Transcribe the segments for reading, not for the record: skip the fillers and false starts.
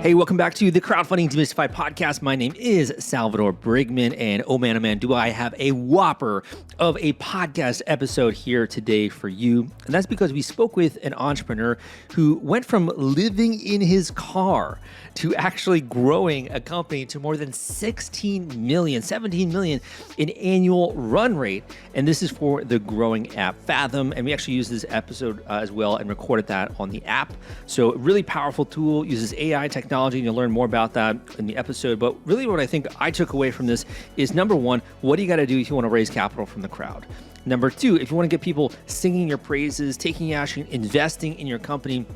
Hey, welcome back to the Crowdfunding Demystified podcast. My name is Salvador Briggman, and oh man, do I have a whopper of a podcast episode here today for you. And that's because we spoke with an entrepreneur who went from living in his car to actually growing a company to more than 17 million in annual run rate. And this is for the growing app Fathom. And we actually use this episode as well and recorded that on the app. So really powerful tool, uses AI technology, and you'll learn more about that in the episode. But really what I think I took away from this is, number one, what do you got to do if you want to raise capital from the crowd? Number two, if you want to get people singing your praises, taking action, investing in your company,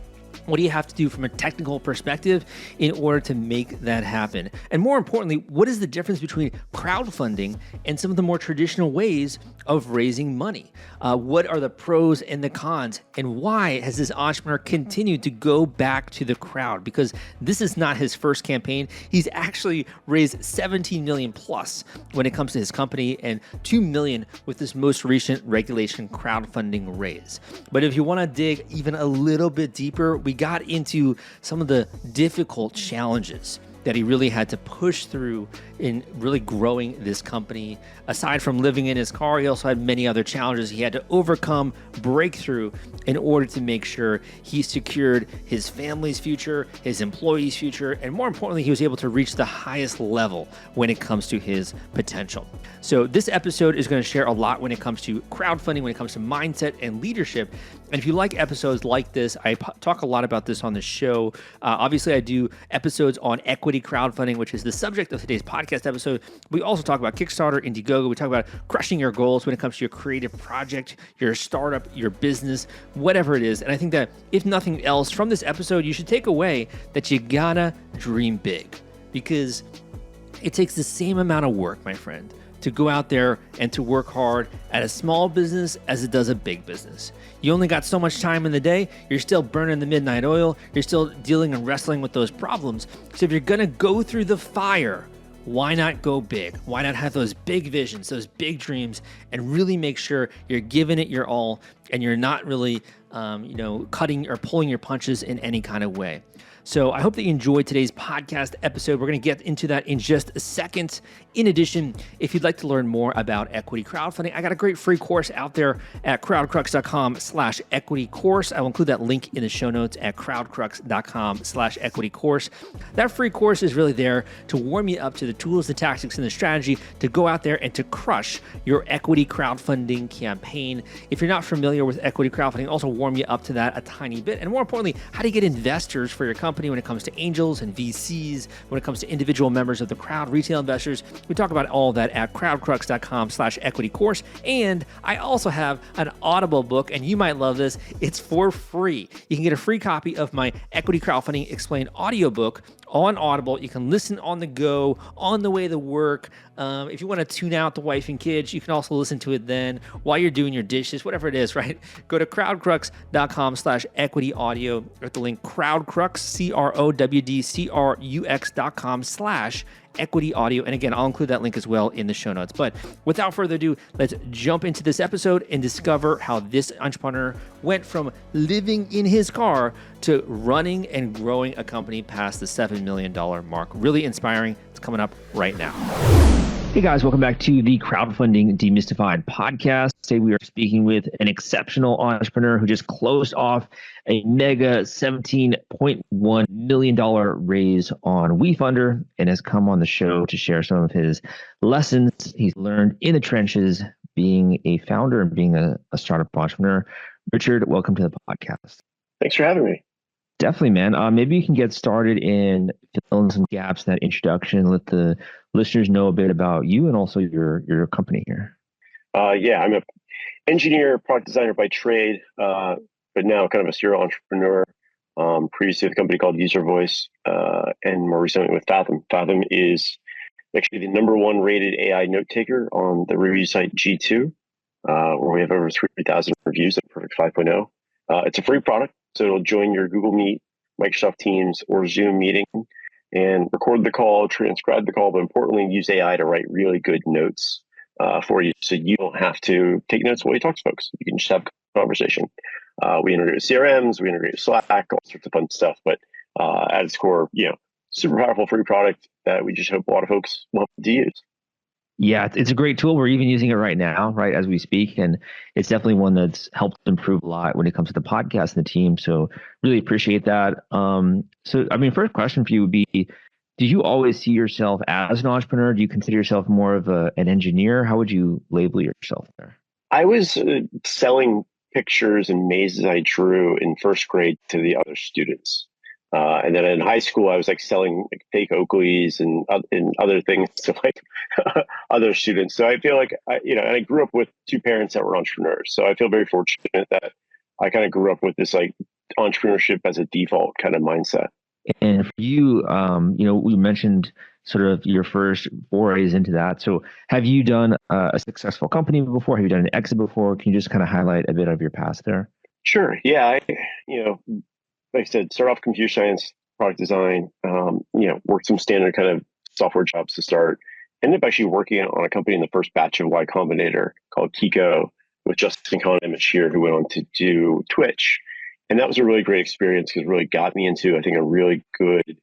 what do you have to do from a technical perspective in order to make that happen? And more importantly, what is the difference between crowdfunding and some of the more traditional ways of raising money? What are the pros and the cons? And why has this entrepreneur continued to go back to the crowd? Because this is not his first campaign. He's actually raised 17 million plus when it comes to his company and 2 million with this most recent regulation crowdfunding raise. But if you want to dig even a little bit deeper, we got into some of the difficult challenges that he really had to push through in really growing this company. Aside from living in his car, he also had many other challenges he had to overcome, break through in order to make sure he secured his family's future, his employees' future, and more importantly, he was able to reach the highest level when it comes to his potential. So this episode is going to share a lot when it comes to crowdfunding, when it comes to mindset and leadership. And if you like episodes like this, I talk a lot about this on the show. Obviously, I do episodes on equity crowdfunding, which is the subject of today's podcast episode. We also talk about Kickstarter, Indiegogo. We talk about crushing your goals when it comes to your creative project, your startup, your business, whatever it is. And I think that if nothing else from this episode, you should take away that you gotta dream big, because it takes the same amount of work, my friend, to go out there and to work hard at a small business as it does a big business. You only got so much time in the day. You're still burning the midnight oil. You're still dealing and wrestling with those problems. So if you're going to go through the fire, why not go big? Why not have those big visions, those big dreams, and really make sure you're giving it your all and you're not really, cutting or pulling your punches in any kind of way. So I hope that you enjoyed today's podcast episode. We're going to get into that in just a second. In addition, if you'd like to learn more about equity crowdfunding, I got a great free course out there at crowdcrux.com/equity course. I will include that link in the show notes at crowdcrux.com/equity course. That free course is really there to warm you up to the tools, the tactics, and the strategy to go out there and to crush your equity crowdfunding campaign. If you're not familiar with equity crowdfunding, also warm you up to that a tiny bit. And more importantly, how do you get investors for your company when it comes to angels and VCs, when it comes to individual members of the crowd, retail investors. We talk about all of that at crowdcrux.com/equity course. And I also have an Audible book, and you might love this. It's for free. You can get a free copy of my Equity Crowdfunding Explained audiobook on Audible. You can listen on the go, on the way to work. If you want to tune out the wife and kids, you can also listen to it then while you're doing your dishes, whatever it is, right? Go to crowdcrux.com/equity audio, or the link crowdcrux, crowdcrux.com/equity audio. And again, I'll include that link as well in the show notes. But without further ado, let's jump into this episode and discover how this entrepreneur went from living in his car to running and growing a company past the $7 million mark. Really inspiring. It's coming up right now. Hey guys, welcome back to the Crowdfunding Demystified podcast. Today we are speaking with an exceptional entrepreneur who just closed off a mega $17.1 million raise on Wefunder and has come on the show to share some of his lessons he's learned in the trenches being a founder and being a startup entrepreneur. Richard, welcome to the podcast. Thanks for having me. Definitely, man. Maybe you can get started in filling some gaps in that introduction, let the listeners know a bit about you and also your company here. I'm an engineer, product designer by trade, but now kind of a serial entrepreneur. Previously with a company called User Voice, and more recently with Fathom. Fathom is actually the #1 rated AI note taker on the review site G2, where we have over 3,000 reviews at Perfect 5.0. It's a free product, so it'll join your Google Meet, Microsoft Teams, or Zoom meeting and record the call, transcribe the call, but importantly, use AI to write really good notes for you, so you don't have to take notes while you talk to folks. You can just have a conversation. We integrate with CRMs, we integrate with Slack, all sorts of fun stuff. But at its core, super powerful free product that we just hope a lot of folks want to use. Yeah, it's a great tool. We're even using it right now, right, as we speak. And it's definitely one that's helped improve a lot when it comes to the podcast and the team. So really appreciate that. First question for you would be, did you always see yourself as an entrepreneur? Do you consider yourself more of an engineer? How would you label yourself there? I was selling pictures and mazes I drew in first grade to the other students. And then in high school, I was like selling like fake Oakleys and other things to like other students. So I feel like and I grew up with two parents that were entrepreneurs. So I feel very fortunate that I kind of grew up with this like entrepreneurship as a default kind of mindset. And for you, we mentioned sort of your first forays into that. So have you done a successful company before? Have you done an exit before? Can you just kind of highlight a bit of your past there? Sure. Yeah. Like I said, start off computer science, product design, worked some standard kind of software jobs to start. Ended up actually working on a company in the first batch of Y Combinator called Kiko with Justin Kahn and Machir, who went on to do Twitch. And that was a really great experience because it really got me into, I think, a really good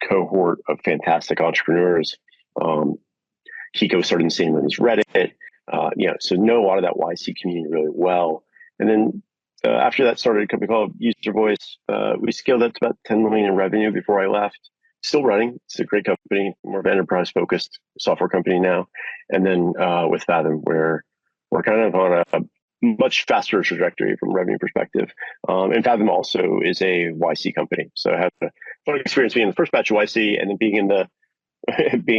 cohort of fantastic entrepreneurs. Kiko started in the same room as Reddit. So know a lot of that YC community really well. And then after that, started a company called User Voice. We scaled up to about 10 million in revenue before I left. Still running. It's a great company, more of an enterprise-focused software company now. And then with Fathom, where we're kind of on a much faster trajectory from a revenue perspective. And Fathom also is a YC company. So I had a fun experience being in the first batch of YC and then being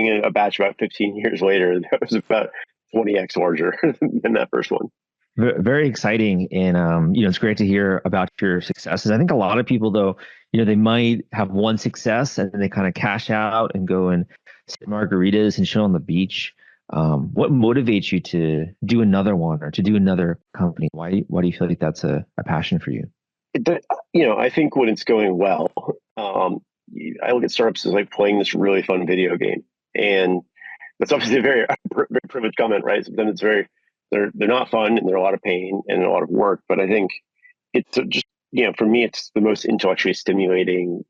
in a batch about 15 years later. That was about 20x larger than that first one. Very exciting. And, it's great to hear about your successes. I think a lot of people, though, they might have one success and then they kind of cash out and go and sit margaritas and chill on the beach. What motivates you to do another one or to do another company? Why do you feel like that's a passion for you? I think when it's going well, I look at startups as like playing this really fun video game. And that's obviously a very, very privileged comment, right? Sometimes they're not fun and they're a lot of pain and a lot of work. But I think it's just, for me, it's the most intellectually stimulating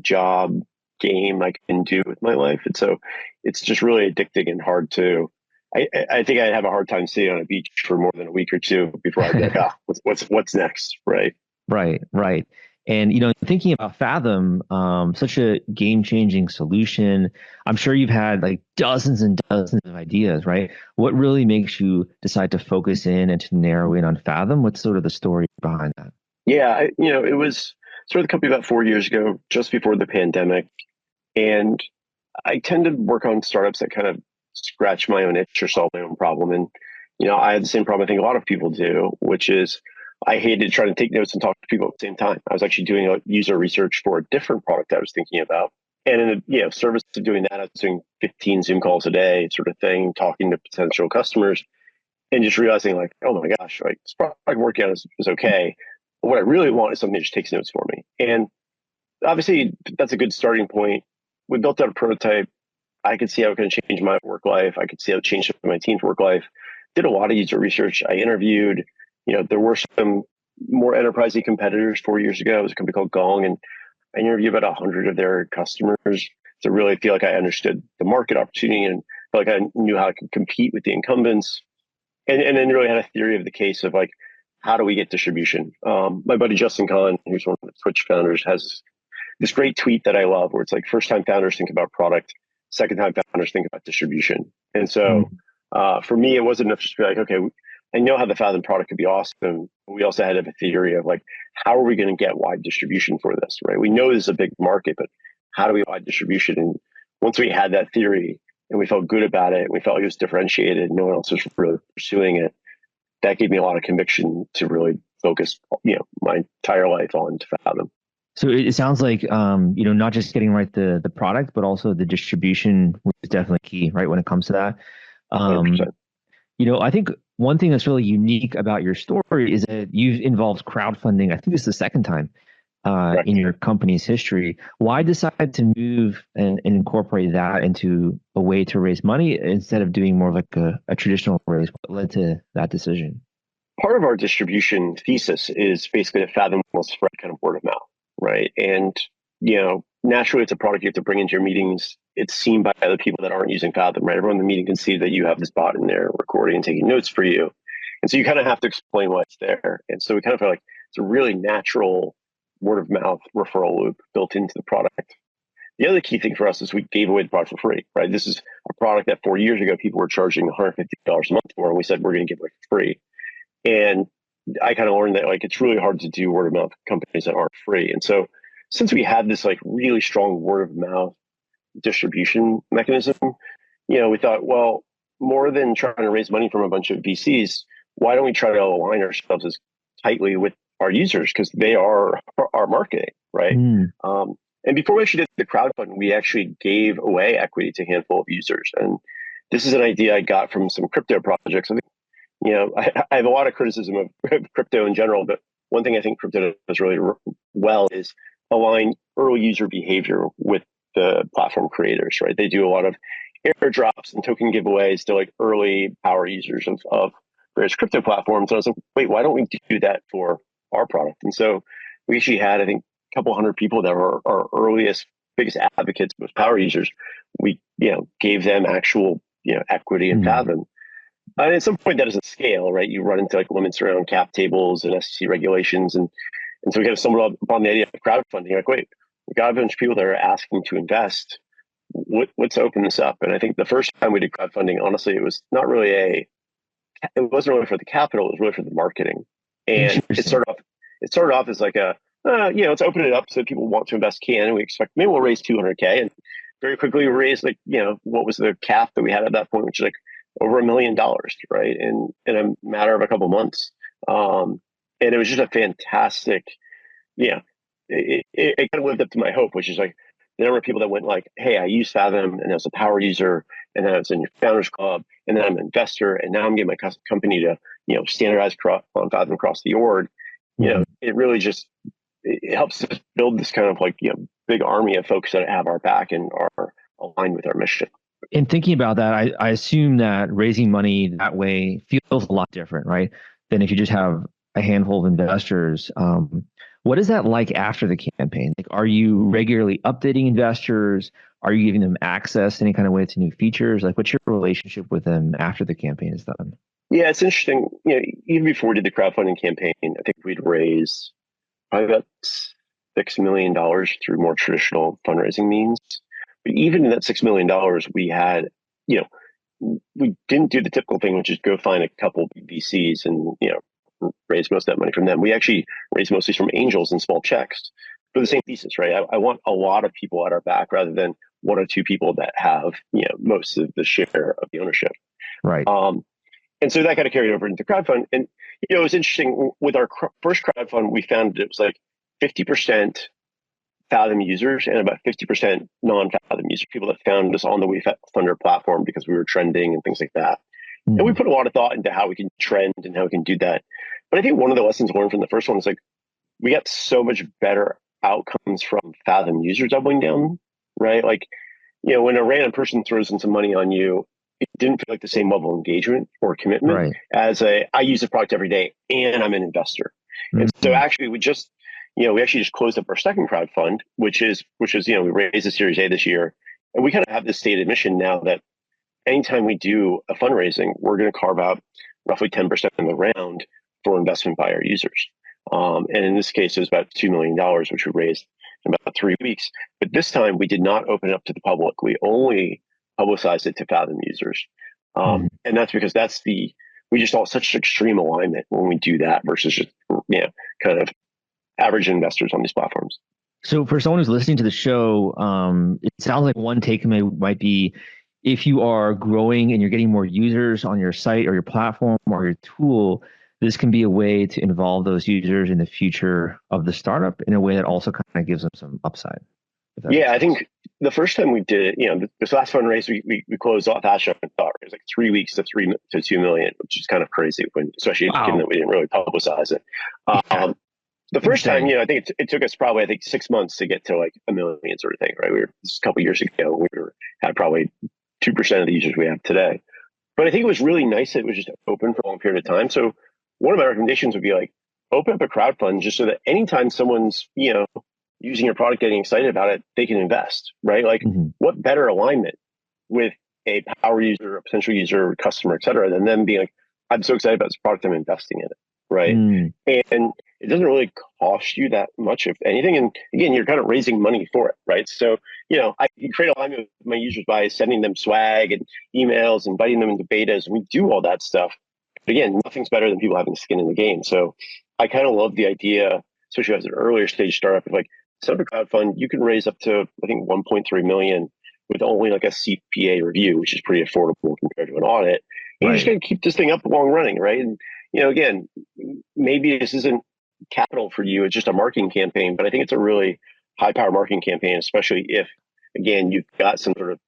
job, game I can do with my life. And so it's just really addicting and hard to, I think I'd have a hard time sitting on a beach for more than a week or two before I'd be like, what's next? Right. Right. And, thinking about Fathom, such a game-changing solution, I'm sure you've had like dozens and dozens of ideas, right? What really makes you decide to focus in and to narrow in on Fathom? What's sort of the story behind that? Yeah, it was started the company about 4 years ago, just before the pandemic. And I tend to work on startups that kind of scratch my own itch or solve my own problem. And, I had the same problem I think a lot of people do, which is I hated trying to take notes and talk to people at the same time. I was actually doing a user research for a different product I was thinking about. And in the service of doing that, I was doing 15 Zoom calls a day sort of thing, talking to potential customers and just realizing like, oh my gosh, like this product working out is okay. But what I really want is something that just takes notes for me. And obviously that's a good starting point. We built out a prototype. I could see how it could change my work life. I could see how it changed my team's work life. Did a lot of user research. I interviewed, there were some more enterprisey competitors 4 years ago. It was a company called Gong, and I interviewed about 100 of their customers to really feel like I understood the market opportunity and feel like I knew how to compete with the incumbents. And then really had a theory of the case of like, how do we get distribution? My buddy Justin Kahn, who's one of the Twitch founders, has this great tweet that I love where it's like first time founders think about product, second time founders think about distribution. And so for me, it wasn't enough just to be like, okay, I know how the Fathom product could be awesome. But we also had a theory of like, how are we going to get wide distribution for this, right? We know this is a big market, but how do we wide distribution? And once we had that theory and we felt good about it, we felt like it was differentiated, no one else was really pursuing it. That gave me a lot of conviction to really focus, my entire life on Fathom. So it sounds like, not just getting right the product, but also the distribution was definitely key, right, when it comes to that. 100%. I think one thing that's really unique about your story is that you've involved crowdfunding. I think this is the second time in your company's history. Why decide to move and incorporate that into a way to raise money instead of doing more of like a traditional raise? What led to that decision? Part of our distribution thesis is basically that Fathom will spread kind of word of mouth, right? And, naturally it's a product you have to bring into your meetings. It's seen by other people that aren't using Fathom, right? Everyone in the meeting can see that you have this bot in there recording and taking notes for you. And so you kind of have to explain why it's there. And so we kind of feel like it's a really natural word of mouth referral loop built into the product. The other key thing for us is we gave away the product for free, right? This is a product that 4 years ago, people were charging $150 a month for, and we said, we're going to give it for free. And I kind of learned that like, it's really hard to do word of mouth companies that aren't free. And so since we had this like really strong word of mouth distribution mechanism, we thought, well, more than trying to raise money from a bunch of VCs, why don't we try to align ourselves as tightly with our users, because they are our marketing, right? And before we actually did the crowdfunding, we actually gave away equity to a handful of users. And this is an idea I got from some crypto projects. I think, I have a lot of criticism of crypto in general, but one thing I think crypto does really well is align early user behavior with the platform creators, right? They do a lot of airdrops and token giveaways to like early power users of various crypto platforms. And I was like, wait, why don't we do that for our product? And so we actually had, I think, a couple hundred people that were our earliest, biggest advocates with power users. We, gave them actual, equity in Fathom. And at some point that doesn't scale, right? You run into like limits around cap tables and SEC regulations. And so we kind of stumbled upon the idea of crowdfunding. Like, wait, we got a bunch of people that are asking to invest. Let's open this up. And I think the first time we did crowdfunding, honestly, it was not really it wasn't really for the capital, it was really for the marketing. And it started off as like let's open it up so people want to invest can. And we expect maybe we'll raise 200K. And very quickly we raised like, what was the cap that we had at that point, which is like over $1 million, right? In a matter of a couple of months. And it was just a fantastic, it kind of lived up to my hope, which is like the number of people that went like, hey, I use Fathom and I was a power user and then I was in your founders club and then I'm an investor and now I'm getting my company to, standardize on Fathom across the org. It really just, it helps us build this kind of like, big army of folks that have our back and are aligned with our mission. In thinking about that, I assume that raising money that way feels a lot different, right? Than if you just have a handful of investors. What is that like after the campaign? Like, are you regularly updating investors? Are you giving them access any kind of way to new features? Like, what's your relationship with them after the campaign is done? Yeah, it's interesting. Even before we did the crowdfunding campaign, I think we'd raised probably about $6 million through more traditional fundraising means. But even in that $6 million, we had, we didn't do the typical thing, which is go find a couple VCs and, raise most of that money from them. We actually raised mostly from angels and small checks for the same thesis, right? I want a lot of people at our back rather than one or two people that have, most of the share of the ownership. Right. And so that kind of carried over into crowdfund. And, it was interesting with our first crowdfund, we found it was like 50% Fathom users and about 50% non-Fathom users, people that found us on the Wefunder platform because we were trending and things like that. And we put a lot of thought into how we can trend and how we can do that. But I think one of the lessons learned from the first one is like, we got so much better outcomes from Fathom users doubling down, right? Like, when a random person throws in some money on you, it didn't feel like the same level of engagement or commitment as I use the product every day and I'm an investor. And so actually we actually just closed up our second crowdfund, which is, we raised a Series A this year. And we kind of have this stated mission now that anytime we do a fundraising, we're going to carve out roughly 10% of the round for investment by our users. And in this case, it was about $2 million, which we raised in about 3 weeks. But this time we did not open it up to the public. We only publicized it to Fathom users. And that's because we just saw such extreme alignment when we do that versus just, kind of average investors on these platforms. So for someone who's listening to the show, it sounds like one takeaway might be if you are growing and you're getting more users on your site or your platform or your tool, this can be a way to involve those users in the future of the startup in a way that also kind of gives them some upside. Yeah, I think the first time we did it, this last fundraise, we closed off Ash and thought it was like 3 weeks to 2 million, which is kind of crazy especially given that we didn't really publicize it. The first time, I think it took us probably, 6 months to get to like 1 million sort of thing, right? This a couple of years ago, had probably 2% of the users we have today. But I think it was really nice that it was just open for a long period of time. So one of my recommendations would be like, open up a crowdfund just so that anytime someone's, using your product, getting excited about it, they can invest, right? Like, what better alignment with a power user, a potential user, customer, et cetera, than them being like, I'm so excited about this product, I'm investing in it, right? And it doesn't really cost you that much, if anything. And again, you're kind of raising money for it, right? So, I can create alignment with my users by sending them swag and emails, inviting them into betas, and we do all that stuff. But again, nothing's better than people having skin in the game. So I kind of love the idea, especially as an earlier stage startup, of like, set up a crowdfund, you can raise up to, I think, 1.3 million with only like a CPA review, which is pretty affordable compared to an audit. And you just got to keep this thing up long running, right? And, again, maybe this isn't capital for you, it's just a marketing campaign, but I think it's a really high power marketing campaign, especially if, again, you've got some sort of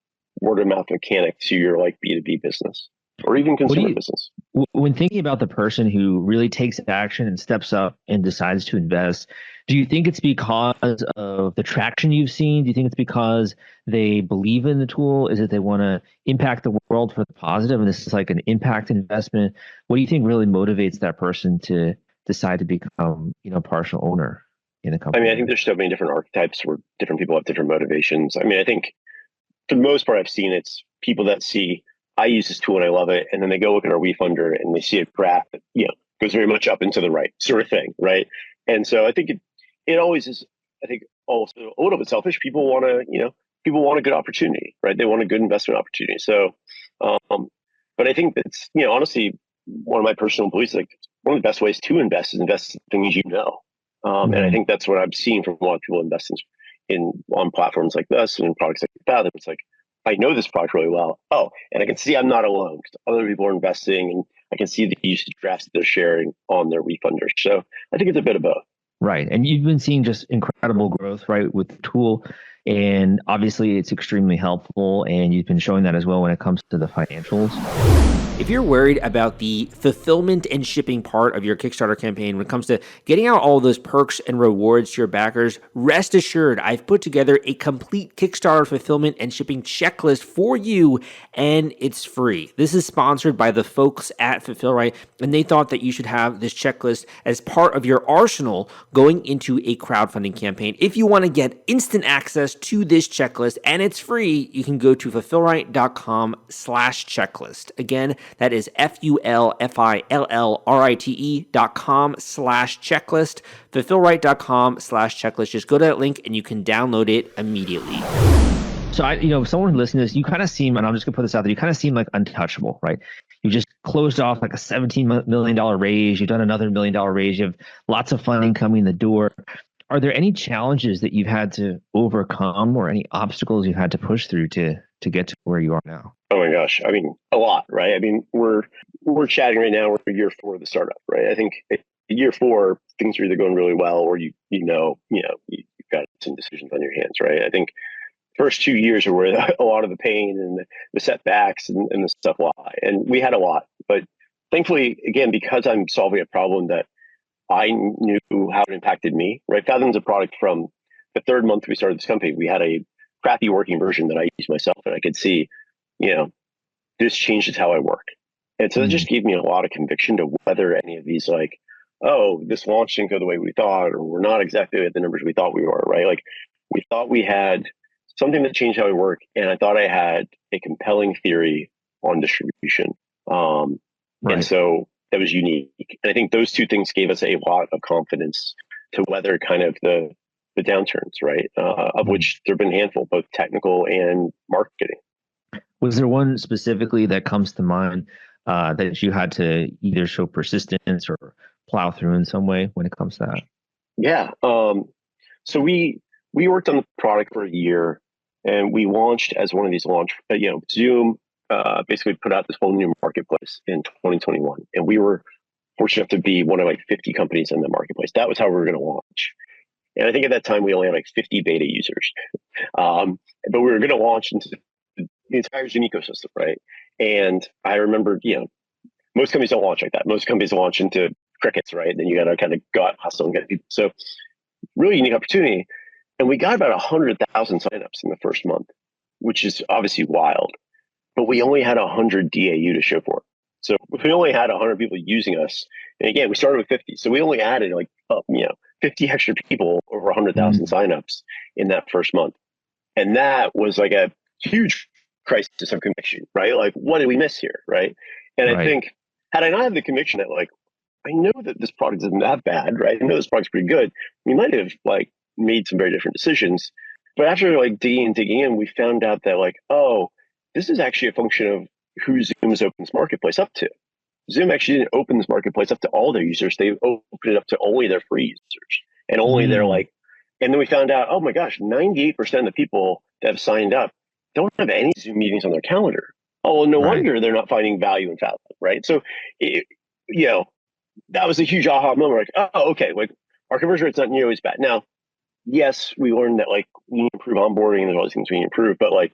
word of mouth mechanic to your like B2B business or even consumer business. When thinking about the person who really takes action and steps up and decides to invest, do you think it's because of the traction you've seen? Do you think it's because they believe in the tool? Is it they want to impact the world for the positive, and this is like an impact investment? What do you think really motivates that person to decide to become, partial owner in a company? I think there's so many different archetypes where different people have different motivations. I think for the most part, I've seen it's people that see, I use this tool and I love it, and then they go look at our Wefunder and they see a graph that goes very much up and to the right, sort of thing, right? And so I think it always is. I think also a little bit selfish. People want a good opportunity, right? They want a good investment opportunity. So, but I think that's honestly one of my personal beliefs. Like, one of the best ways to invest is invest in things and I think that's what I've seen from a lot of people invest on platforms like this and in products like Fathom. It's like, I know this product really well. Oh, and I can see I'm not alone because other people are investing, and I can see the usage graphs that they're sharing on their Wefunder. So I think it's a bit of both. Right. And you've been seeing just incredible growth, right, with the tool. And obviously it's extremely helpful. And you've been showing that as well when it comes to the financials. If you're worried about the fulfillment and shipping part of your Kickstarter campaign when it comes to getting out all those perks and rewards to your backers, rest assured, I've put together a complete Kickstarter fulfillment and shipping checklist for you, and it's free. This is sponsored by the folks at FulfillRight, and they thought that you should have this checklist as part of your arsenal going into a crowdfunding campaign. If you want to get instant access to this checklist, and it's free, you can go to fulfillright.com/checklist. Again, that is fulfillrite.com/checklist, fulfillright.com/checklist. Just go to that link and you can download it immediately. So someone listening to this, you kind of seem, and I'm just gonna put this out there, you kind of seem like untouchable, right? You just closed off like a $17 million raise. You've done another $1 million raise. You have lots of funding coming in the door. Are there any challenges that you've had to overcome or any obstacles you've had to push through to get to where you are now? Oh my gosh. A lot, right? We're chatting right now. We're year 4 of the startup, right? I think year 4, things are either going really well or you've got some decisions on your hands, right? I think first 2 years are where a lot of the pain and the setbacks and the stuff lie. And we had a lot, but thankfully, again, because I'm solving a problem that I knew how it impacted me, right? Fathom's a product from the 3rd month we started this company. We had a crappy working version that I used myself, and I could see, this changes how I work. And so that just gave me a lot of conviction to weather any of these, like, oh, this launch didn't go the way we thought, or we're not exactly at the numbers we thought we were, right? Like, we thought we had something that changed how we work, and I thought I had a compelling theory on distribution. And so that was unique. And I think those two things gave us a lot of confidence to weather kind of the downturns, right? Of which there have been a handful, both technical and marketing. Was there one specifically that comes to mind that you had to either show persistence or plow through in some way when it comes to that? Yeah. So we worked on the product for a year, and we launched as one of these Zoom basically put out this whole new marketplace in 2021. And we were fortunate enough to be one of like 50 companies in the marketplace. That was how we were going to launch. And I think at that time we only had like 50 beta users. But we were going to launch into the entire Zoom ecosystem, right? And I remember, most companies don't launch like that. Most companies launch into crickets, right? Then you got to kind of go out and hustle and get people. So really unique opportunity. And we got about 100,000 signups in the first month, which is obviously wild. But we only had 100 DAU to show for it. So we only had 100 people using us. And again, we started with 50. So we only added 50 extra people over 100,000 signups in that first month. And that was like a huge crisis of conviction, right? Like, what did we miss here, right? And I think, had I not had the conviction that like, I know that this product isn't that bad, right? I know this product's pretty good. We might have like made some very different decisions. But after like digging in, we found out that like, oh, this is actually a function of who Zoom's opened this marketplace up to. Zoom actually didn't open this marketplace up to all their users. They opened it up to only their free users and only their like, and then we found out, oh my gosh, 98% of the people that have signed up don't have any Zoom meetings on their calendar. Oh, well, no wonder they're not finding value in Fathom, right? So, that was a huge aha moment. Like, oh, okay, like our conversion rate's not nearly as bad. Now, yes, we learned that like we need to improve onboarding and there's all these things we need to improve, but like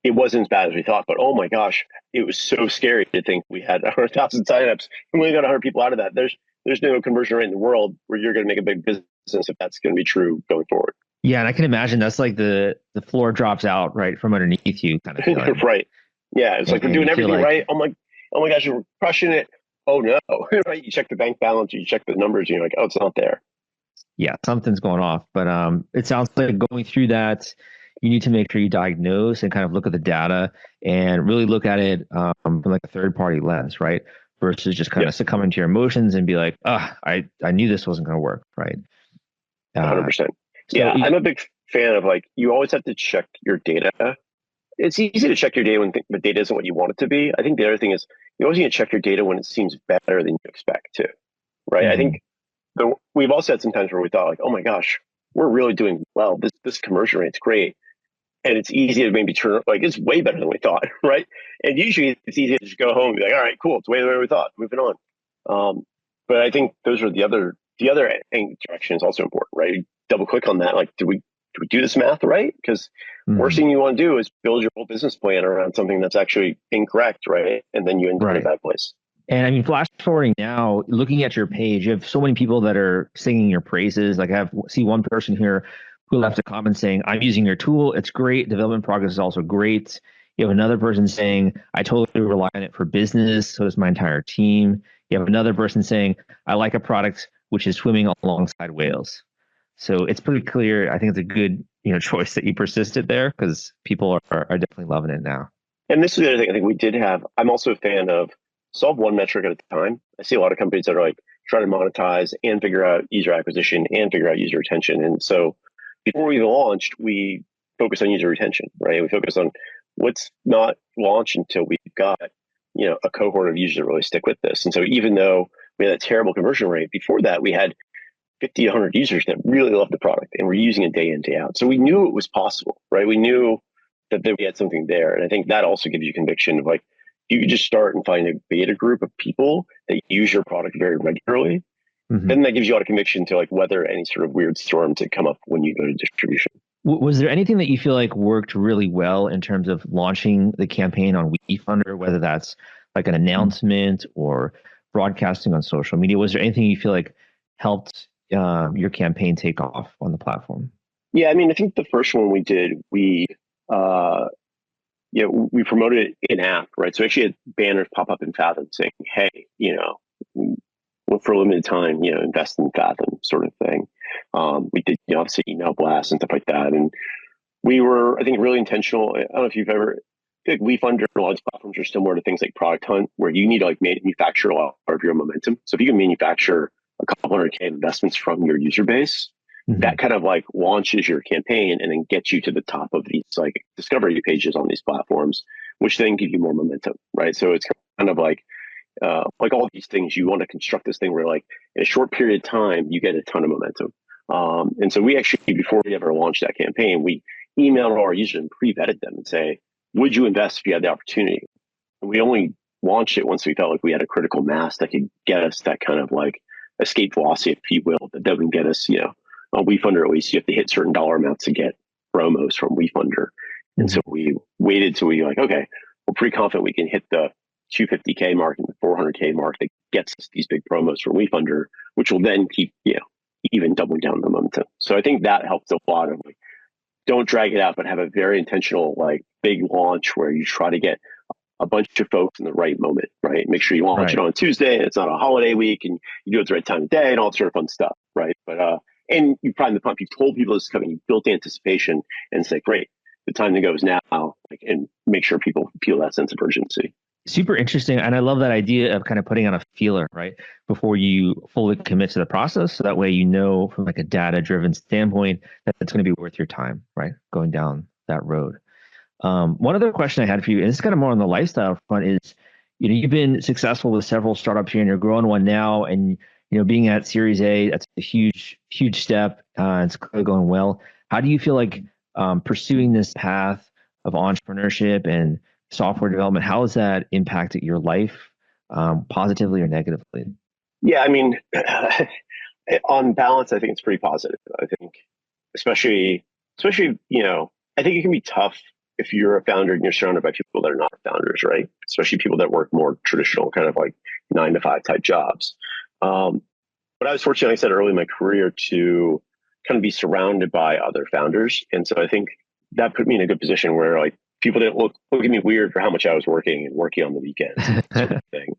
it wasn't as bad as we thought. But oh my gosh, it was so scary to think we had 100,000 signups and we only got 100 people out of that. There's no conversion rate in the world where you're going to make a big business if that's going to be true going forward. Yeah, and I can imagine that's like the floor drops out right from underneath you kind of feeling. Right. Yeah, it's like we're doing everything right. Oh my gosh, we're crushing it. Oh no, right? You check the bank balance, or you check the numbers, and you're like, oh, it's not there. Yeah, something's going off. But it sounds like going through that, you need to make sure you diagnose and kind of look at the data and really look at it from like a third party lens, right? Versus just kind of succumbing to your emotions and be like, I knew this wasn't going to work, right? 100%. Yeah, I'm a big fan of like, you always have to check your data. It's easy to check your data when the data isn't what you want it to be. I think the other thing is you always need to check your data when it seems better than you expect to, right? I think we've also had some times where we thought like, oh my gosh, we're really doing well. This conversion rate's great. And it's easy to maybe turn, like it's way better than we thought, right? And usually it's easy to just go home and be like, all right, cool, it's way better than we thought, moving on. But I think those are the other direction is also important, right? You double click on that, like, do we do this math right? Because worst thing you want to do is build your whole business plan around something that's actually incorrect, right? And then you end up in a bad place. And I mean, flash forwarding now, looking at your page, you have so many people that are singing your praises. Like see one person here who left a comment saying, I'm using your tool. It's great. Development progress is also great. You have another person saying, I totally rely on it for business. So does my entire team. You have another person saying, I like a product which is swimming alongside whales. So it's pretty clear. I think it's a good choice that you persisted there because people are definitely loving it now. And this is the other thing I think we did have. I'm also a fan of solve one metric at a time. I see a lot of companies that are like trying to monetize and figure out user acquisition and figure out user retention. And so before we launched, we focused on user retention, right? We focused on what's not launched until we've got, a cohort of users that really stick with this. And so even though we had a terrible conversion rate, before that, we had 50, 100 users that really loved the product and were using it day in, day out. So we knew it was possible, right? We knew that we had something there. And I think that also gives you conviction of like, you could just start and find a beta group of people that use your product very regularly. Then that gives you a lot of conviction to like weather any sort of weird storm to come up when you go to distribution. Was there anything that you feel like worked really well in terms of launching the campaign on Wefunder, whether that's like an announcement or broadcasting on social media? Was there anything you feel like helped your campaign take off on the platform? Yeah, I mean, I think the first one we did, we promoted it in app, right? So we actually had banners pop up in Fathom saying, hey, for a limited time, invest in Fathom sort of thing. We did, obviously email blasts and stuff like that. And we were, I think, really intentional. I don't know if you've ever, like Wefunder, a lot of these platforms are similar to things like Product Hunt, where you need to like manufacture a lot of your momentum. So if you can manufacture a couple $100K investments from your user base, that kind of like launches your campaign and then gets you to the top of these like discovery pages on these platforms, which then give you more momentum, right? So it's kind of like all these things, you want to construct this thing where like in a short period of time, you get a ton of momentum. And so we actually, before we ever launched that campaign, we emailed our users and pre-vetted them and say, would you invest if you had the opportunity? And we only launched it once we felt like we had a critical mass that could get us that kind of like escape velocity, if you will, that doesn't get us, on Wefunder, at least you have to hit certain dollar amounts to get promos from Wefunder. And so we waited till we were like, okay, we're pretty confident we can hit the 250K mark and the 400K mark that gets us these big promos from Wefunder, which will then keep, even doubling down the momentum. So I think that helped a lot of like, don't drag it out, but have a very intentional, like big launch where you try to get a bunch of folks in the right moment, right? Make sure you launch it on Tuesday and it's not a holiday week and you do it at the right time of day and all that sort of fun stuff, right? But and you prime the pump. You told people this is coming. You built anticipation and say, great, the time to go is now, like, and make sure people feel that sense of urgency. Super interesting. And I love that idea of kind of putting on a feeler, right? Before you fully commit to the process. So that way, you know, from like a data driven standpoint, that it's going to be worth your time, right? Going down that road. One other question I had for you, and this is kind of more on the lifestyle front, is, you know, you've been successful with several startups here and you're growing one now, and, you know, being at Series A, that's a huge, huge step. It's clearly going well. How do you feel like pursuing this path of entrepreneurship and software development, how has that impacted your life, positively or negatively? Yeah, I mean, on balance, I think it's pretty positive. I think, especially, you know, I think it can be tough if you're a founder and you're surrounded by people that are not founders, right? Especially people that work more traditional, kind of like 9 to 5 type jobs. But I was fortunate, like I said early in my career, to kind of be surrounded by other founders, and so I think that put me in a good position where, like, people didn't look at me weird for how much I was working on the weekends, sort of thing.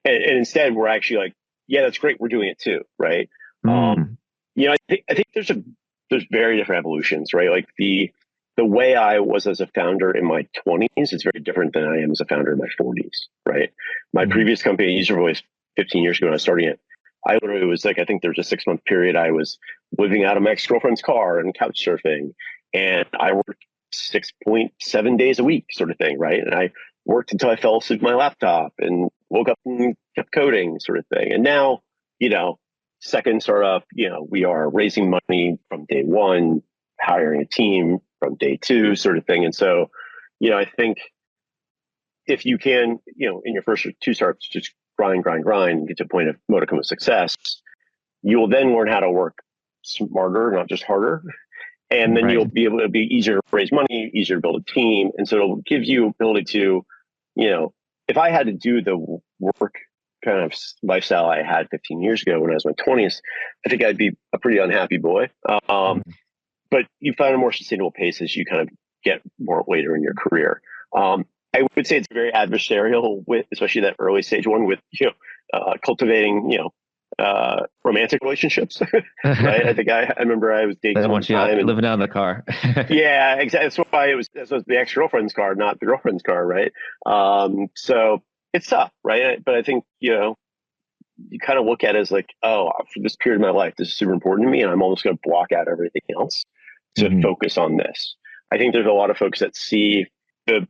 And instead, we're actually like, yeah, that's great. We're doing it too, right? You know, I think there's very different evolutions, right? Like the way I was as a founder in my 20s is very different than I am as a founder in my 40s, right? My previous company, User Voice, 15 years ago when I was starting it, I literally was like, I think there was a 6-month period I was living out of my ex-girlfriend's car and couch surfing, and I worked 6.7 days a week, sort of thing, right? And I worked until I fell asleep at my laptop and woke up and kept coding, sort of thing. And now, you know, second startup, you know, we are raising money from day one, hiring a team from day two, sort of thing. And so, you know, I think if you can, you know, in your first 2 startups, just grind, get to a point of modicum of success, you will then learn how to work smarter, not just harder. And then you'll be able to be easier to raise money, easier to build a team. And so it'll give you ability to, you know, if I had to do the work kind of lifestyle I had 15 years ago when I was in my 20s, I think I'd be a pretty unhappy boy. But you find a more sustainable pace as you kind of get more later in your career. I would say it's very adversarial with, especially that early stage one, with, you know, cultivating, you know, romantic relationships, right? I think I remember I was dating one time and living out in the car. Yeah, exactly. That's why that was the ex-girlfriend's car, not the girlfriend's car, right? So it's tough, right? But I think, you know, you kind of look at it as like, oh, for this period of my life, this is super important to me, and I'm almost going to block out everything else to focus on this. I think there's a lot of folks that see the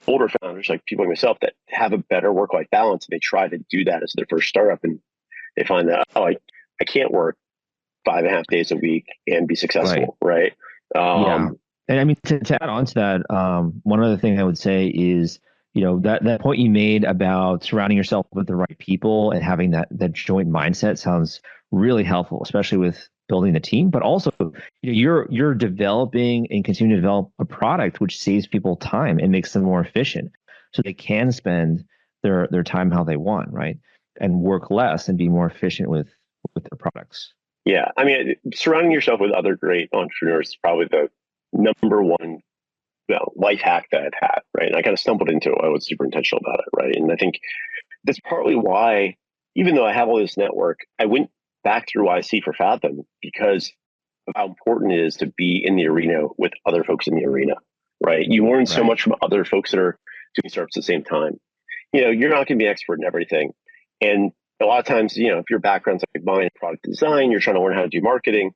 older founders, like people like myself, that have a better work-life balance, and they try to do that as their first startup, and they find that, oh, I can't work 5.5 days a week and be successful, right? Yeah. And I mean, to add on to that, one other thing I would say is, you know, that point you made about surrounding yourself with the right people and having that joint mindset sounds really helpful, especially with building the team. But also, you know, you're developing and continuing to develop a product which saves people time and makes them more efficient, so they can spend their time how they want, right? And work less and be more efficient with their products. Yeah, I mean, surrounding yourself with other great entrepreneurs is probably the number one, life hack that I've had, right? And I kind of stumbled into it. I was super intentional about it, right? And I think that's partly why, even though I have all this network, I went back through YC for Fathom because of how important it is to be in the arena with other folks in the arena, right? You learn so much from other folks that are doing startups at the same time. You know, you're not going to be an expert in everything. And a lot of times, you know, if your background's like mine, product design, you're trying to learn how to do marketing,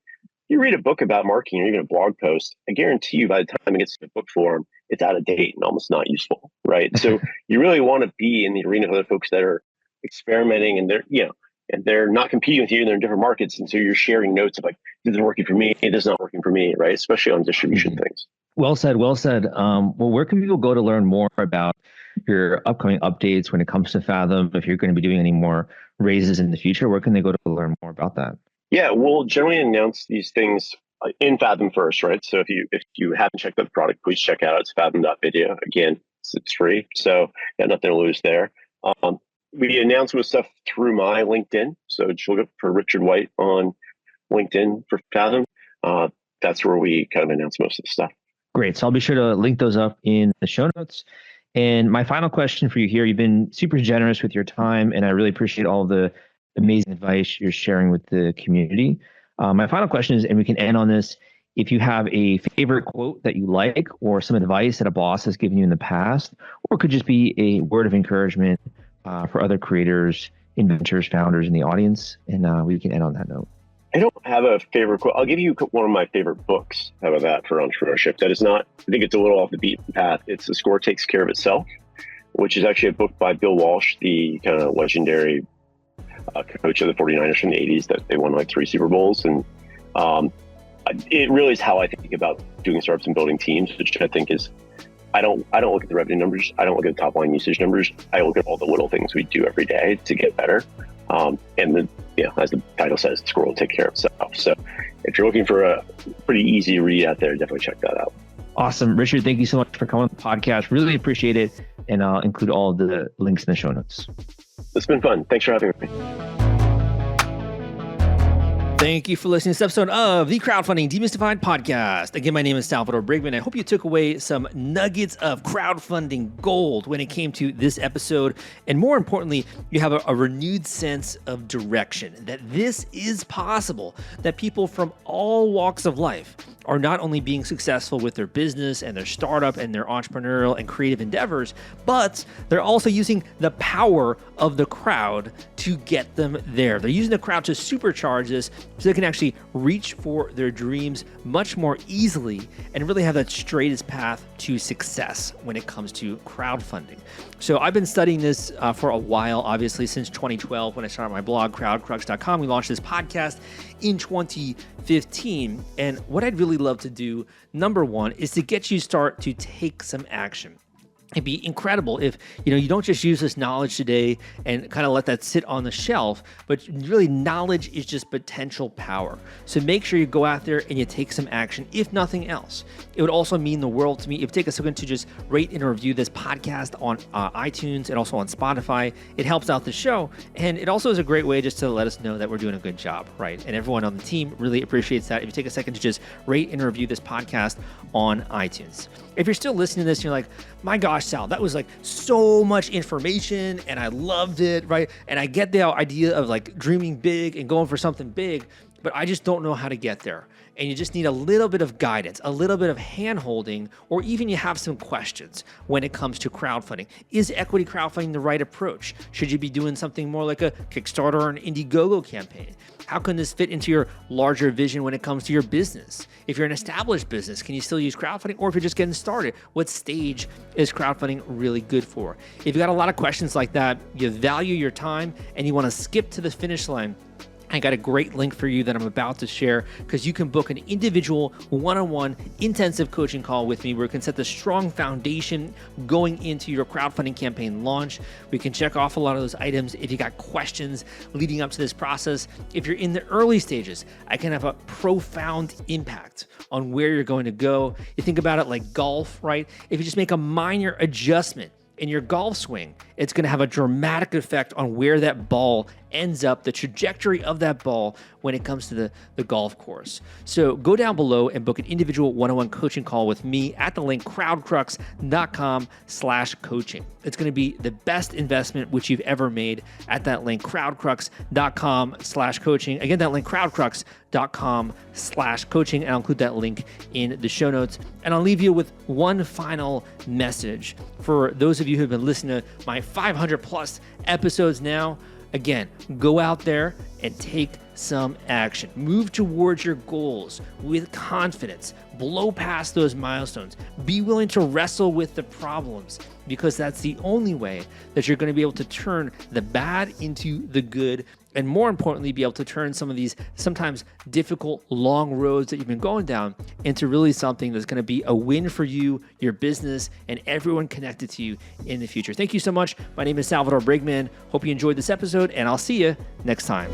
you read a book about marketing or even a blog post, I guarantee you by the time it gets to book form, it's out of date and almost not useful, right? So you really want to be in the arena of other folks that are experimenting, and they're, you know, and they're not competing with you, and they're in different markets. And so you're sharing notes of like, this is working for me, it is not working for me, right? Especially on distribution things. Well said. Well said. Well, where can people go to learn more about your upcoming updates when it comes to Fathom? If you're going to be doing any more raises in the future, where can they go to learn more about that? Yeah, we'll generally announce these things in Fathom first, right? So if you haven't checked out the product, please check out it. It's fathom.video. Again, it's free, so got nothing to lose there. We announce with stuff through my LinkedIn, so just look up for Richard White on LinkedIn for Fathom. That's where we kind of announce most of the stuff. Great. So I'll be sure to link those up in the show notes. And my final question for you here, you've been super generous with your time, and I really appreciate all the amazing advice you're sharing with the community. My final question is, and we can end on this, if you have a favorite quote that you like or some advice that a boss has given you in the past, or it could just be a word of encouragement for other creators, inventors, founders in the audience, and we can end on that note. I don't have a favorite quote. I'll give you one of my favorite books. How about that for entrepreneurship? That is not, I think it's a little off the beaten path. It's The Score Takes Care of Itself, which is actually a book by Bill Walsh, the kind of legendary coach of the 49ers from the 80s that they won like 3 Super Bowls. And it really is how I think about doing startups and building teams, which I think is, I don't look at the revenue numbers. I don't look at the top line usage numbers. I look at all the little things we do every day to get better. And as the title says, the score will take care of itself. So if you're looking for a pretty easy read out there, definitely check that out. Awesome. Richard, thank you so much for coming on the podcast. Really appreciate it. And I'll include all of the links in the show notes. It's been fun. Thanks for having me. Thank you for listening to this episode of the Crowdfunding Demystified podcast. Again, my name is Salvador Briggman. I hope you took away some nuggets of crowdfunding gold when it came to this episode. And more importantly, you have a renewed sense of direction, that this is possible, that people from all walks of life are not only being successful with their business and their startup and their entrepreneurial and creative endeavors, but they're also using the power of the crowd to get them there. They're using the crowd to supercharge this so they can actually reach for their dreams much more easily and really have that straightest path to success when it comes to crowdfunding. So I've been studying this for a while, obviously since 2012 when I started my blog, crowdcrux.com. We launched this podcast in 2015. And what I'd really love to do, number one, is to get you start to take some action. It'd be incredible if, you don't just use this knowledge today and kind of let that sit on the shelf, but really knowledge is just potential power. So make sure you go out there and you take some action, if nothing else. It would also mean the world to me if you take a second to just rate and review this podcast on iTunes and also on Spotify. It helps out the show. And it also is a great way just to let us know that we're doing a good job, right? And everyone on the team really appreciates that. If you take a second to just rate and review this podcast on iTunes. If you're still listening to this and you're like, my gosh, Sal, that was like so much information and I loved it, right? And I get the idea of like dreaming big and going for something big, but I just don't know how to get there. And you just need a little bit of guidance, a little bit of hand-holding, or even you have some questions when it comes to crowdfunding. Is equity crowdfunding the right approach? Should you be doing something more like a Kickstarter or an Indiegogo campaign? How can this fit into your larger vision when it comes to your business? If you're an established business, can you still use crowdfunding? Or if you're just getting started, what stage is crowdfunding really good for? If you've got a lot of questions like that, you value your time, and you want to skip to the finish line, I got a great link for you that I'm about to share because you can book an individual one-on-one intensive coaching call with me where we can set the strong foundation going into your crowdfunding campaign launch. We can check off a lot of those items. If you got questions leading up to this process, if you're in the early stages, I can have a profound impact on where you're going to go. You think about it like golf, right? If you just make a minor adjustment in your golf swing, it's going to have a dramatic effect on where that ball ends up, the trajectory of that ball when it comes to the golf course. So go down below and book an individual one-on-one coaching call with me at the link crowdcrux.com/coaching. It's going to be the best investment which you've ever made at that link crowdcrux.com/coaching. Again, that link crowdcrux.com/coaching, and I'll include that link in the show notes. And I'll leave you with one final message for those of you who have been listening to my 500 plus episodes now. Again, go out there and take some action. Move towards your goals with confidence. Blow past those milestones. Be willing to wrestle with the problems because that's the only way that you're going to be able to turn the bad into the good, and more importantly, be able to turn some of these sometimes difficult, long roads that you've been going down into really something that's going to be a win for you, your business, and everyone connected to you in the future. Thank you so much. My name is Salvador Briggman. Hope you enjoyed this episode, and I'll see you next time.